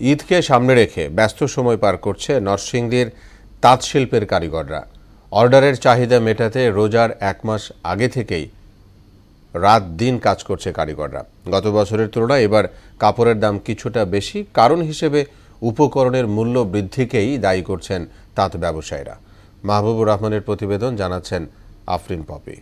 ঈদকে সামনে রেখে ব্যস্ত সময় পার করছে নরসিংদীর তাঁত শিল্পের কারিগররা। অর্ডারের চাহিদা মেটাতে রোজার 1 মাস আগে থেকেই রাত দিন কাজ করছে কারিগররা। গত বছরের তুলনায় এবার কাপড়ের দাম কিছুটা বেশি, কারণ হিসেবে উপকরণের মূল্য বৃদ্ধিকেই দায়ী করছেন তাঁত ব্যবসায়ীরা। মাহবুবুর রহমানের প্রতিবেদন, জানাচ্ছেন আফরিন পপি।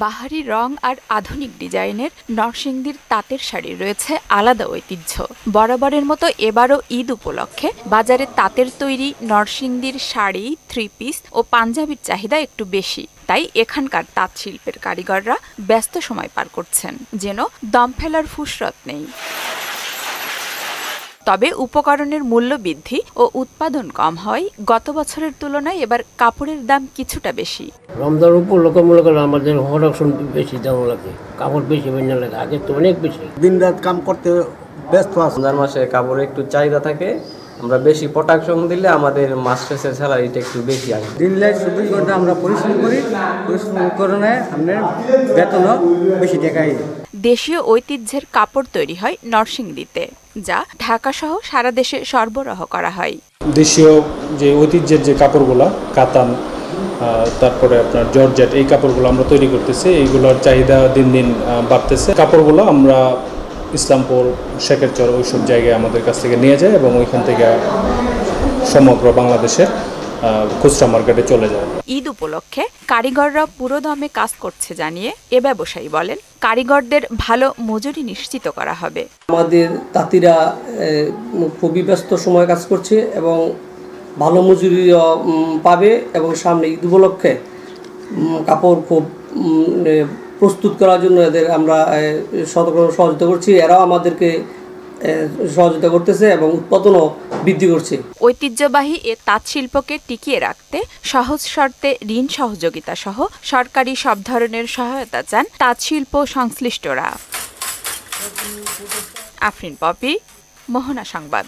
বাহারি রং আর আধুনিক ডিজাইনের নরসিংদীর তাঁতের শাড়ি রয়েছে আলাদা ঐতিহ্য। বরাবরের মতো এবারও ঈদ উপলক্ষে বাজারে তাঁতের তৈরি নরসিংদীর শাড়ি, 3 পিস ও পাঞ্জাবির চাহিদা একটু বেশি। তাই এখানকার তাঁত শিল্পের কারিগররা ব্যস্ত সময় পার করছেন, যেন দম ফেলার ফুসরত নেই। তবে উপকরণের মূল্য বৃদ্ধি ও উৎপাদন কম হয় গত বছরের তুলনায় এবার কাপড়ের দাম কিছুটা বেশি। রমজান উপলক্ষে মনে করেন আমাদের প্রোডাকশন বেশি দাম লাগে, কাপড় বেশি বেশি লাগে, আগে তো অনেক বেশি। দিন রাত কাম করতে ব্যস্ত আছে। রমজান মাসে কাপড়ে একটু চাহিদা থাকে, আমরা বেশি প্রোডাকশন দিলে আমাদের মাস শেষের স্যালারিটা একটু বেশি আসে। দিন রাত 24 ঘন্টা আমরা পরিশ্রম করি, পরিশ্রম করে আমাদের বেতনও বেশি টাকাই। দেশীয় ঐতিহ্যের কাপড় তৈরি হয় নরসিংদীতে, যা ঢাকা সহ সারা দেশে সরবরাহ করা হয়। দেশীয় যে ঐতিহ্যের যে কাপড়গুলো, কাতান, তারপরে আপনার জর্জেট, এই কাপড়গুলো আমরা তৈরি করতেছি। এইগুলোর চাহিদা দিন দিন বাড়তেছে। কাপড়গুলো আমরা ইসলামপুর, শেখেরচর ওইসব জায়গায় আমাদের কাছ থেকে নিয়ে যায় এবং ওইখান থেকে সমগ্র বাংলাদেশের খুচরা মার্কেটে চলে যায়। ঈদ উপলক্ষে কারিগররা পুরোদমে কাজ করছে জানিয়ে এ ব্যবসায়ী বলেন, কারিগরদের ভালো মজুরি নিশ্চিত করা হবে। আমাদের তাঁতিরা খুবই ব্যস্ত সময় কাজ করছে এবং ভালো মজুরিও পাবে এবং সামনে ঈদ উপলক্ষে কাপড় খুব প্রস্তুত করার জন্য এদের আমরা সহযোগিতা করছি, এরাও আমাদেরকে সহযোগিতা করতেছে এবং উৎপাদনও বৃদ্ধি করছে। ঐতিহ্যবাহী এ তাঁত শিল্পকে টিকিয়ে রাখতে সহজ শর্তে ঋণ সহযোগিতা সহ সরকারি সব ধরনের সহায়তা চান তাঁত শিল্প সংশ্লিষ্টরা। আফরিন পপি, মোহনা সংবাদ।